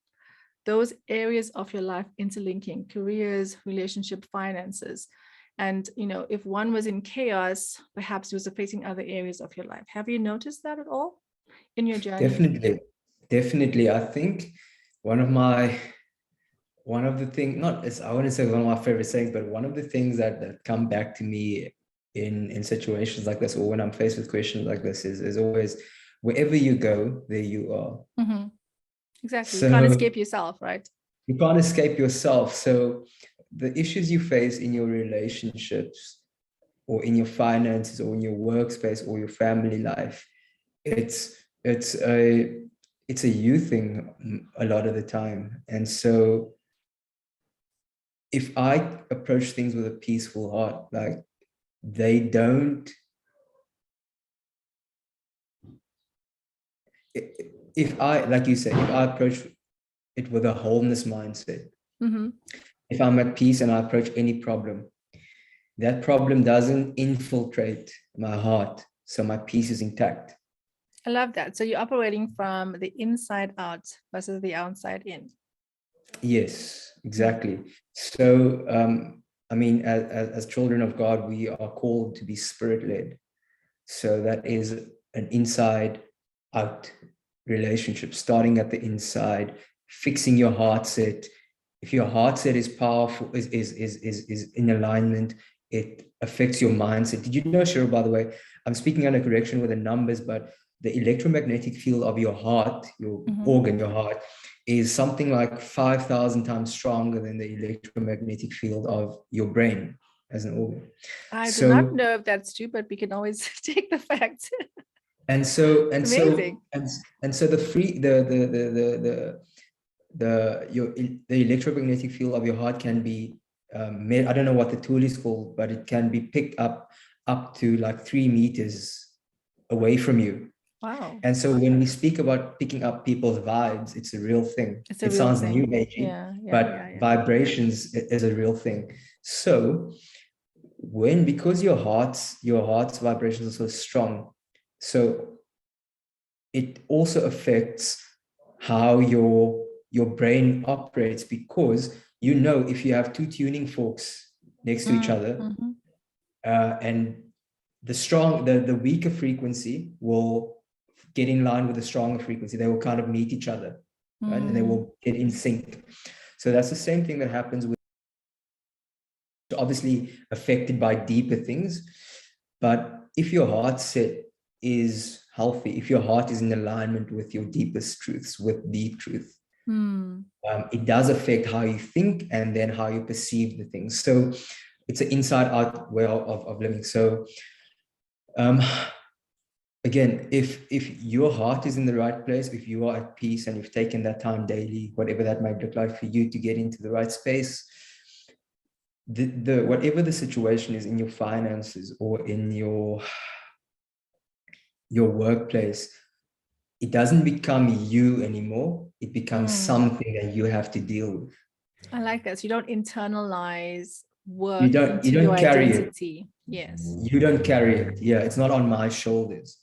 [SPEAKER 1] those areas of your life interlinking: careers, relationship, finances? And, if one was in chaos, perhaps it was affecting other areas of your life. Have you noticed that at all in your journey?
[SPEAKER 2] Definitely. I think one of the things, I wouldn't say one of my favorite sayings, but one of the things that come back to me in situations like this, or when I'm faced with questions like this, is always, wherever you go, there you are.
[SPEAKER 1] Mm-hmm. Exactly.
[SPEAKER 2] So
[SPEAKER 1] you can't escape yourself, right?
[SPEAKER 2] You can't escape yourself. So the issues you face in your relationships, or in your finances, or in your workspace, or your family life, it's a you thing a lot of the time. And so if I approach things with a peaceful heart, like they don't, if I, like you said, if I approach it with a wholeness mindset, if I'm at peace and I approach any problem, that problem doesn't infiltrate my heart, so my peace is intact.
[SPEAKER 1] I love that. So you're operating from the inside out versus the outside in.
[SPEAKER 2] Yes, exactly. So, I mean, as children of God, we are called to be spirit-led. So that is an inside-out relationship, starting at the inside, fixing your heart set. If your heart set is powerful, is in alignment, it affects your mindset. Did you know, Cheryl, by the way, I'm speaking under correction with the numbers, but the electromagnetic field of your heart, your organ, your heart, is something like 5,000 times stronger than the electromagnetic field of your brain as an organ.
[SPEAKER 1] I do not
[SPEAKER 2] So,
[SPEAKER 1] know if that's true, but we can always take the facts.
[SPEAKER 2] and so and
[SPEAKER 1] Amazing.
[SPEAKER 2] so and so the free the electromagnetic field of your heart can be I don't know what the tool is called, but it can be picked up to like 3 meters away from you.
[SPEAKER 1] Wow.
[SPEAKER 2] And so when we speak about picking up people's vibes, it's a real thing.
[SPEAKER 1] It's a
[SPEAKER 2] It
[SPEAKER 1] real
[SPEAKER 2] sounds
[SPEAKER 1] thing.
[SPEAKER 2] new agey, but
[SPEAKER 1] Yeah.
[SPEAKER 2] vibrations is a real thing. So because your heart's vibrations are so strong, so it also affects how your brain operates, because if you have two tuning forks next to each other, and the weaker frequency will get in line with the stronger frequency. They will kind of meet each other, right? And they will get in sync. So that's the same thing that happens with, obviously affected by deeper things. But if your heart set is healthy, if your heart is in alignment with your deepest truths, with deep truth, it does affect how you think and then how you perceive the things. So it's an inside out way of living. So again, if your heart is in the right place, if you are at peace and you've taken that time daily, whatever that might look like for you to get into the right space, the whatever the situation is in your finances or in your workplace, it doesn't become you anymore. It becomes something that you have to deal with.
[SPEAKER 1] I like that. So you don't internalize work
[SPEAKER 2] You
[SPEAKER 1] into
[SPEAKER 2] don't
[SPEAKER 1] your
[SPEAKER 2] carry
[SPEAKER 1] identity. Yes.
[SPEAKER 2] You don't carry it. Yeah, it's not on my shoulders.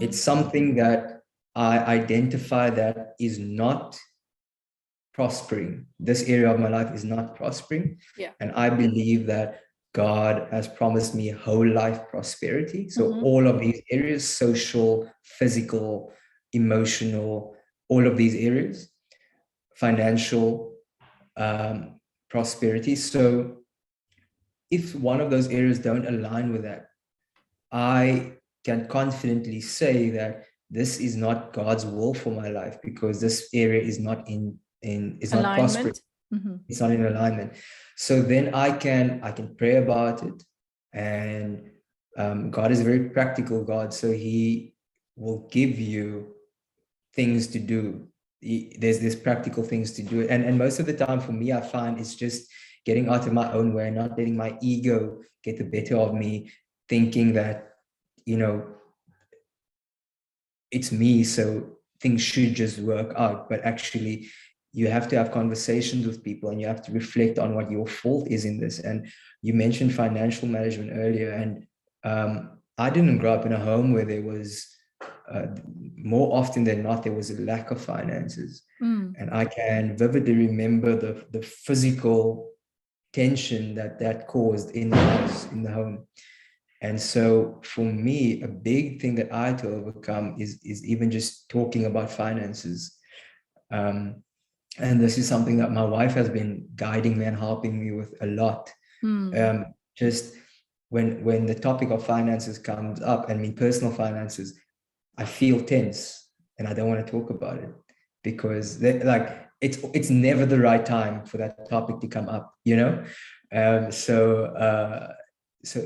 [SPEAKER 2] It's something that I identify that is not prospering. This area of my life is not prospering.
[SPEAKER 1] Yeah.
[SPEAKER 2] And I believe that God has promised me whole life prosperity. So all of these areas, social, physical, emotional, all of these areas, financial, prosperity. So if one of those areas don't align with that, I can confidently say that this is not God's will for my life, because this area is not not prospering. It's not in alignment. So then I can pray about it, and God is a very practical God, so He will give you things to do. There's practical things to do, and most of the time for me, I find it's just getting out of my own way, not letting my ego get the better of me, thinking that it's me, so things should just work out. But actually, you have to have conversations with people, and you have to reflect on what your fault is in this. And you mentioned financial management earlier, and I didn't grow up in a home where there was more often than not, there was a lack of finances. And I can vividly remember the physical tension that caused in the house, in the home. And so for me, a big thing that I had to overcome is even just talking about finances. And this is something that my wife has been guiding me and helping me with a lot. Just when the topic of finances comes up, I mean, personal finances, I feel tense and I don't want to talk about it, because it's never the right time for that topic to come up,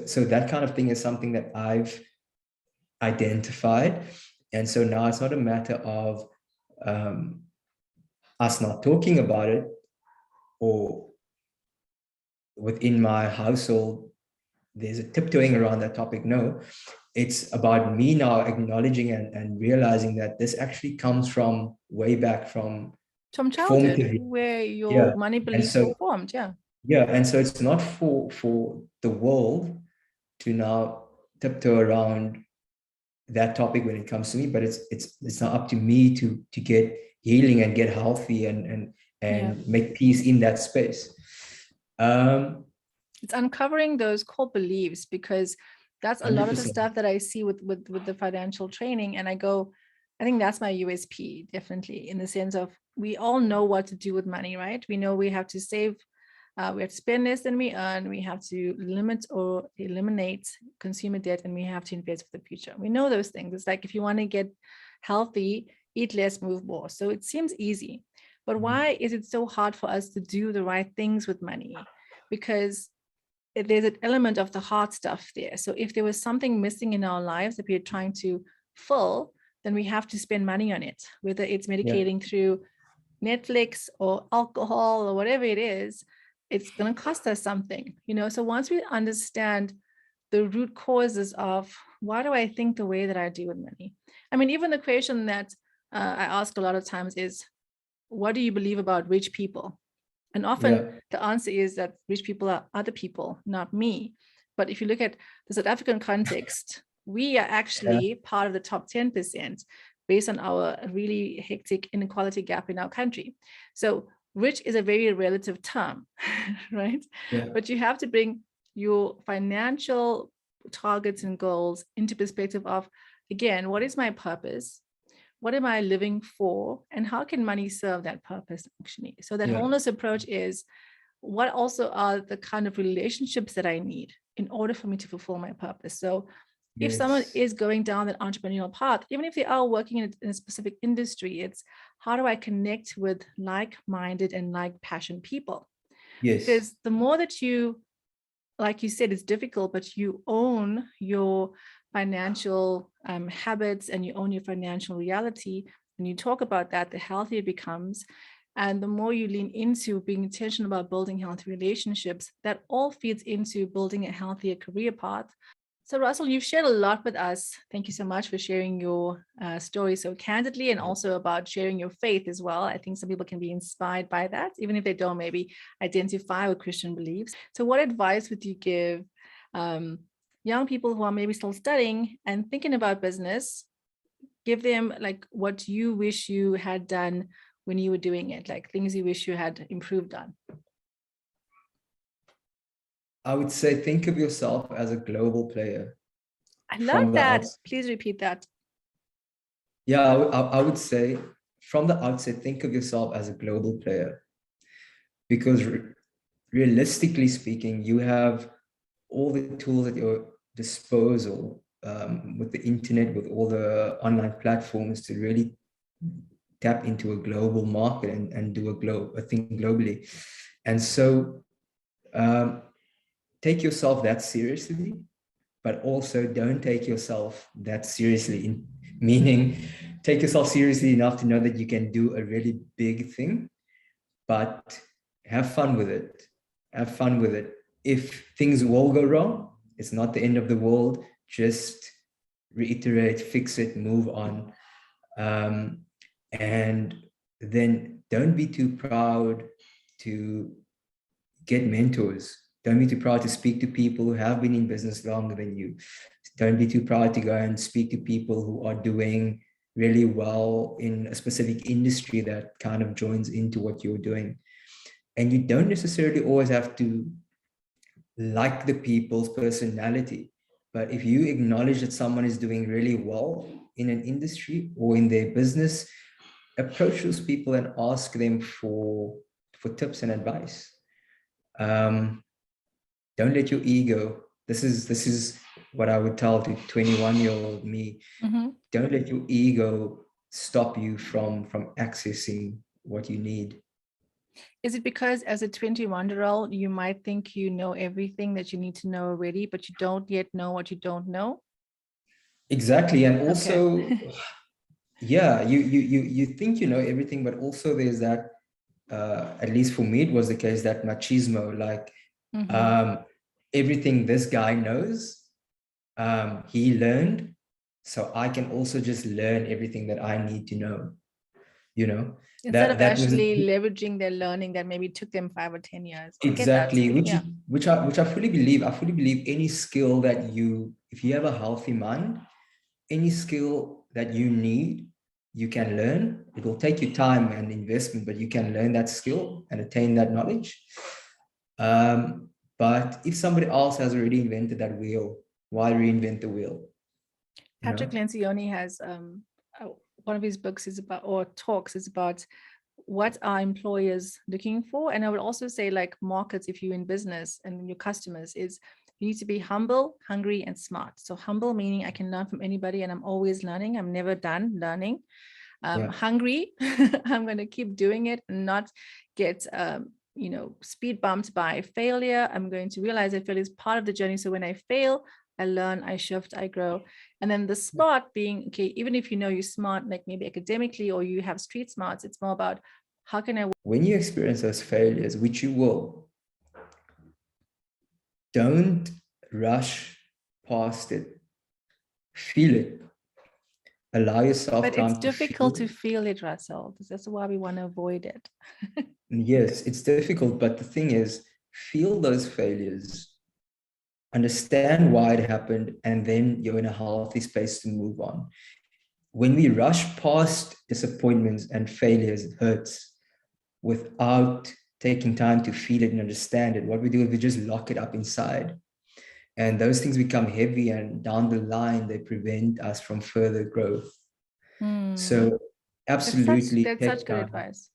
[SPEAKER 2] So that kind of thing is something that I've identified. And so now it's not a matter of us not talking about it, or within my household, there's a tiptoeing around that topic. No, it's about me now acknowledging and realizing that this actually comes from way back from
[SPEAKER 1] childhood, where your money beliefs were formed.
[SPEAKER 2] Yeah. And so it's not for the world to now tiptoe around that topic when it comes to me, but it's not up to me to get healing and get healthy and make peace in that space.
[SPEAKER 1] It's uncovering those core beliefs, because that's a lot of the
[SPEAKER 2] 100%.
[SPEAKER 1] stuff that I see with the financial training. And I go, I think that's my USP, definitely, in the sense of we all know what to do with money, right? We know we have to save, we have to spend less than we earn, we have to limit or eliminate consumer debt, and we have to invest for the future. We know those things. It's like, if you want to get healthy, eat less, move more. So it seems easy. But why is it so hard for us to do the right things with money? Because there's an element of the hard stuff there. So if there was something missing in our lives that we're trying to fill, then we have to spend money on it, whether it's medicating through Netflix or alcohol or whatever it is. It's going to cost us something, you know. So once we understand the root causes of why do I think the way that I do with money? I mean, even the question that I ask a lot of times is, what do you believe about rich people? And often the answer is that rich people are other people, not me. But if you look at the South African context, we are actually part of the top 10% based on our really hectic inequality gap in our country. So rich is a very relative term, right? But you have to bring your financial targets and goals into perspective of, again, what is my purpose? What am I living for? And how can money serve that purpose actually? So that wholeness approach is, what also are the kind of relationships that I need in order for me to fulfill my purpose? So if someone is going down that entrepreneurial path, even if they are working in a specific industry, it's how do I connect with like-minded and like-passionate people? Because the more that you, like you said, it's difficult, but you own your financial habits and you own your financial reality, and you talk about that, the healthier it becomes. And the more you lean into being intentional about building healthy relationships, that all feeds into building a healthier career path. So Russell, you've shared a lot with us. Thank you so much for sharing your story so candidly, and also about sharing your faith as well. I think some people can be inspired by that, even if they don't maybe identify with Christian beliefs. So what advice would you give young people who are maybe still studying and thinking about business? Give them like what you wish you had done when you were doing it, like things you wish you had improved on.
[SPEAKER 2] I would say, think of yourself as a global player.
[SPEAKER 1] I love that. Please repeat that.
[SPEAKER 2] Yeah, I would say from the outset, think of yourself as a global player, because realistically speaking, you have all the tools at your disposal with the internet, with all the online platforms, to really tap into a global market and do a thing globally. And so take yourself that seriously, but also don't take yourself that seriously, meaning take yourself seriously enough to know that you can do a really big thing, but have fun with it. Have fun with it. If things will go wrong, it's not the end of the world. Just reiterate, fix it, move on. And then don't be too proud to get mentors. Don't be too proud to speak to people who have been in business longer than you. Don't be too proud to go and speak to people who are doing really well in a specific industry that kind of joins into what you're doing. And you don't necessarily always have to like the people's personality. But if you acknowledge that someone is doing really well in an industry or in their business, approach those people and ask them for tips and advice. Don't let your ego, this is what I would tell to 21-year-old me. Don't let your ego stop you from accessing what you need.
[SPEAKER 1] Is it because as a 21-year-old, you might think you know everything that you need to know already, but you don't yet know what you don't know?
[SPEAKER 2] Exactly. And also, yeah, you think you know everything, but also there's that, at least for me, it was the case, that machismo, like everything this guy knows, he learned, so I can also just learn everything that I need to know, you know,
[SPEAKER 1] instead of actually leveraging their learning that maybe took them 5 or 10 years.
[SPEAKER 2] Exactly, which I fully believe. I fully believe any skill that if you have a healthy mind, any skill that you need, you can learn. It will take you time and investment, but you can learn that skill and attain that knowledge. But if somebody else has already invented that wheel, why reinvent the wheel?
[SPEAKER 1] Patrick Lencioni has one of his books is about, or talks is about, what are employers looking for? And I would also say, like, markets, if you're in business and your customers, is you need to be humble, hungry, and smart. So humble meaning I can learn from anybody and I'm always learning. I'm never done learning. Hungry, I'm going to keep doing it and not get speed bumped by failure. I'm going to realize that failure is part of the journey. So when I fail, I learn, I shift, I grow. And then the smart being, okay, even if you know you're smart, like maybe academically, or you have street smarts, it's more about how can I.
[SPEAKER 2] When you experience those failures, which you will, don't rush past it. Feel it. Allow yourself
[SPEAKER 1] But
[SPEAKER 2] time
[SPEAKER 1] it's difficult to feel it, Russell. That's why we want to avoid it.
[SPEAKER 2] Yes, it's difficult, but the thing is, feel those failures, understand why it happened, and then you're in a healthy space to move on. When we rush past disappointments and failures, it hurts, without taking time to feel it and understand it. What we do is we just lock it up inside. And those things become heavy, and down the line, they prevent us from further growth. So absolutely
[SPEAKER 1] that's such good advice.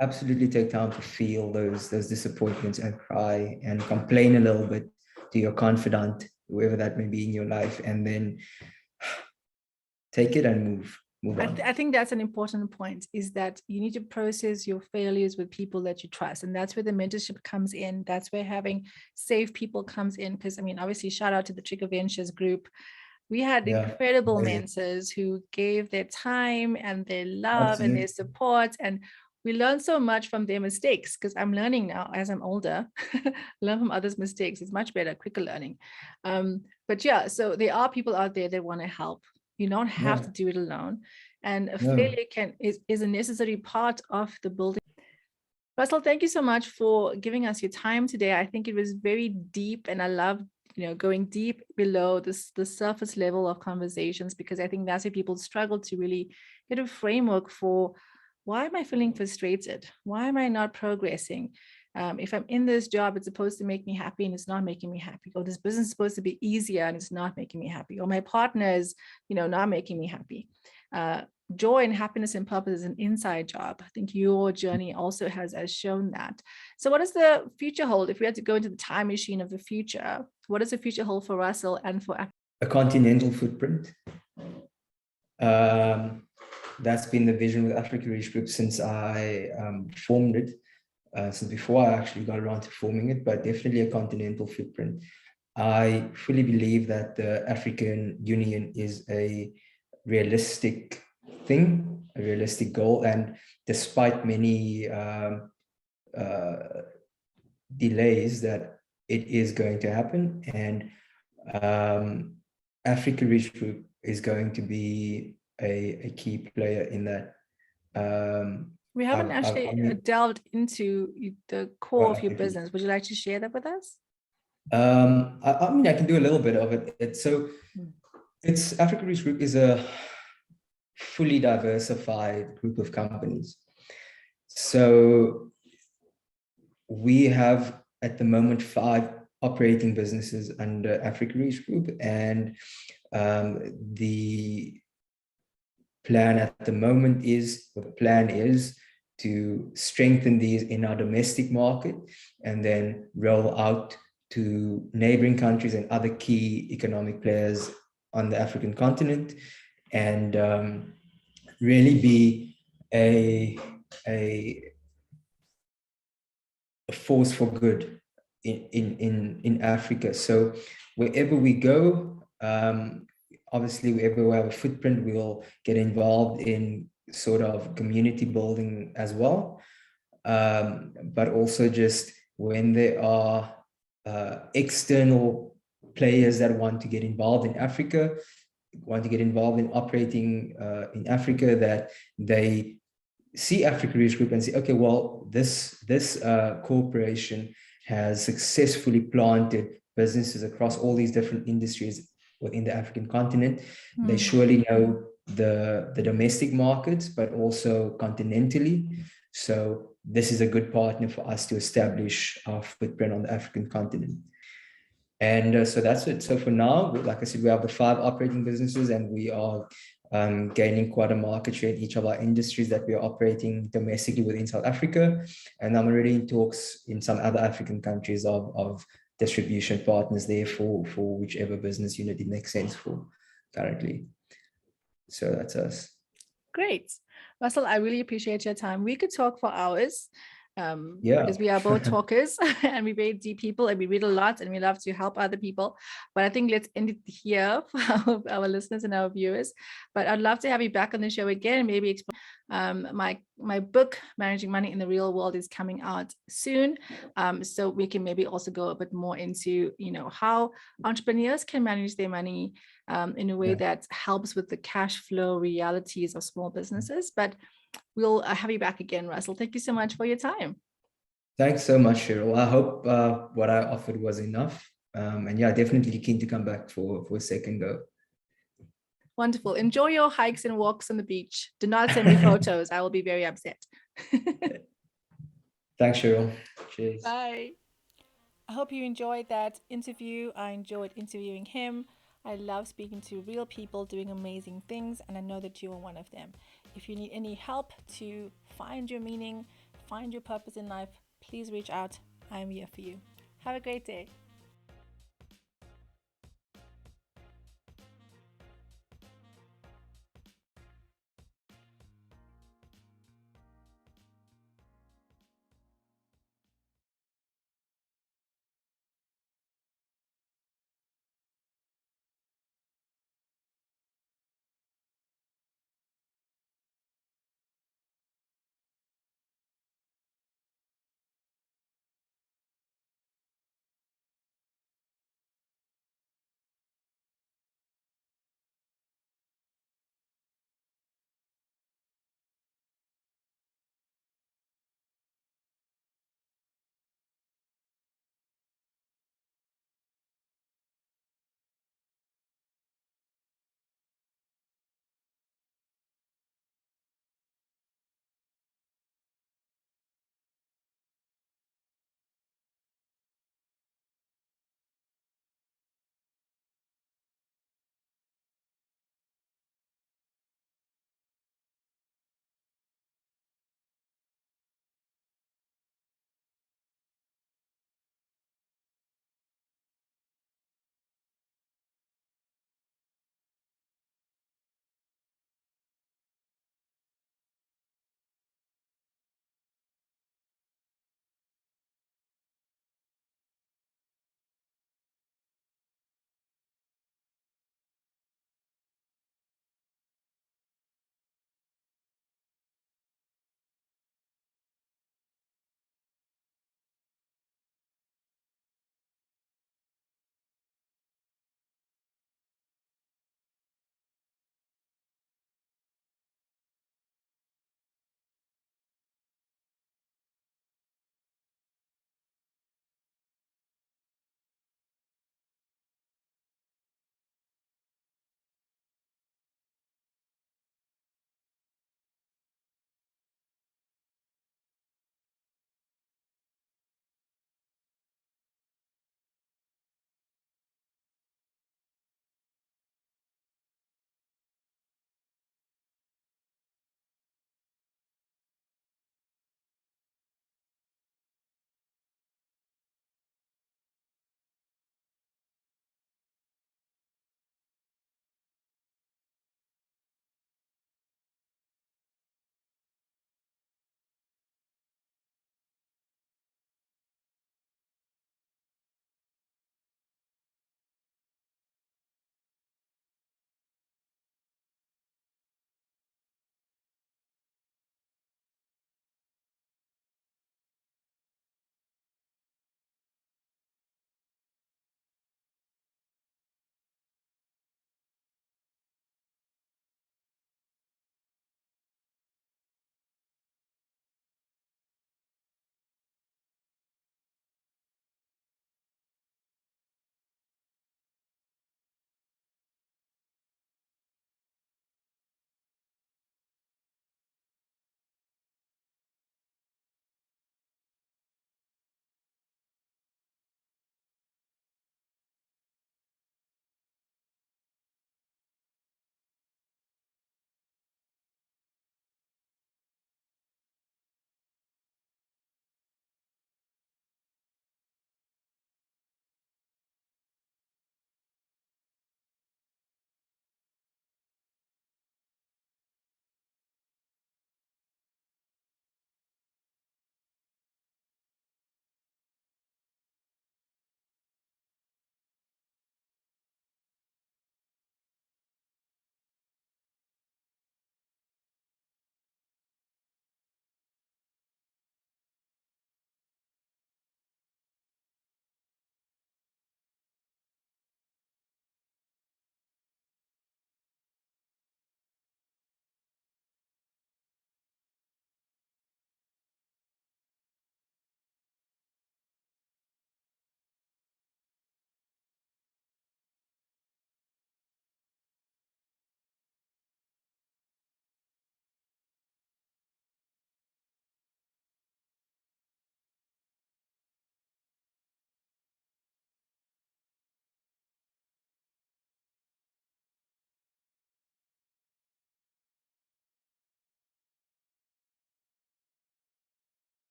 [SPEAKER 2] Absolutely take time to feel those disappointments and cry and complain a little bit to your confidant, whoever that may be in your life, and then take it and move on.
[SPEAKER 1] I think that's an important point, is that you need to process your failures with people that you trust. And that's where the mentorship comes in. That's where having safe people comes in. Because I mean, obviously, shout out to the Trigger Ventures group. We had incredible mentors who gave their time and their love and their support. And we learn so much from their mistakes, because I'm learning now as I'm older, learn from others' mistakes. It's much better, quicker learning. But yeah, so there are people out there that want to help. You don't have to do it alone. And failure is a necessary part of the building. Russell, thank you so much for giving us your time today. I think it was very deep, and I love going deep below the surface level of conversations, because I think that's where people struggle to really get a framework for, why am I feeling frustrated? Why am I not progressing? If I'm in this job, it's supposed to make me happy and it's not making me happy. Or this business is supposed to be easier and it's not making me happy. Or my partner is, not making me happy. Joy and happiness and purpose is an inside job. I think your journey also has shown that. So what does the future hold? If we had to go into the time machine of the future, what does the future hold for Russell and for
[SPEAKER 2] a continental footprint? That's been the vision with Africa Reach Group since I formed it, since before I actually got around to forming it, but definitely a continental footprint. I fully believe that the African Union is a realistic thing, a realistic goal, and despite many delays, that it is going to happen. And Africa Reach Group is going to be a key player in that.
[SPEAKER 1] We haven't actually delved into the core of your business. Would you like to share that with us?
[SPEAKER 2] I mean, I can do a little bit of it. It's Africa Reach Group is a fully diversified group of companies. So we have at the moment 5 operating businesses under Africa Reach Group, and the plan at the moment is, or the plan is, to strengthen these in our domestic market and then roll out to neighboring countries and other key economic players on the African continent, and really be a force for good in Africa. So wherever we go, obviously wherever we have a footprint, we will get involved in sort of community building as well. But also just when there are external players that want to get involved in Africa, want to get involved in operating in Africa, that they see Africa Reach Group and say, okay, well, this corporation has successfully planted businesses across all these different industries within the African continent. They
[SPEAKER 1] Mm.
[SPEAKER 2] surely know the domestic markets, but also continentally. So this is a good partner for us to establish our footprint on the African continent. And so that's it. So for now, like I said, we have the 5 operating businesses, and we are gaining quite a market share in each of our industries that we are operating domestically within South Africa. And I'm already in talks in some other African countries of distribution partners there for whichever business unit it makes sense for currently. So that's us.
[SPEAKER 1] Great. Russell, I really appreciate your time. We could talk for hours
[SPEAKER 2] Yeah.
[SPEAKER 1] because we are both talkers and we're very deep people and we read a lot and we love to help other people. But I think let's end it here for our listeners and our viewers. But I'd love to have you back on the show again and maybe explain. My book, Managing Money in the Real World, is coming out soon. So we can maybe also go a bit more into, how entrepreneurs can manage their money in a way that helps with the cash flow realities of small businesses. But we'll have you back again, Russell. Thank you so much for your time.
[SPEAKER 2] Thanks so much, Cheryl. I hope what I offered was enough. And yeah, definitely keen to come back for a second go.
[SPEAKER 1] Wonderful. Enjoy your hikes and walks on the beach. Do not send me photos. I will be very upset.
[SPEAKER 2] Thanks, Cheryl. Cheers.
[SPEAKER 1] Bye. I hope you enjoyed that interview. I enjoyed interviewing him. I love speaking to real people doing amazing things, and I know that you are one of them. If you need any help to find your meaning, find your purpose in life, please reach out. I'm here for you. Have a great day.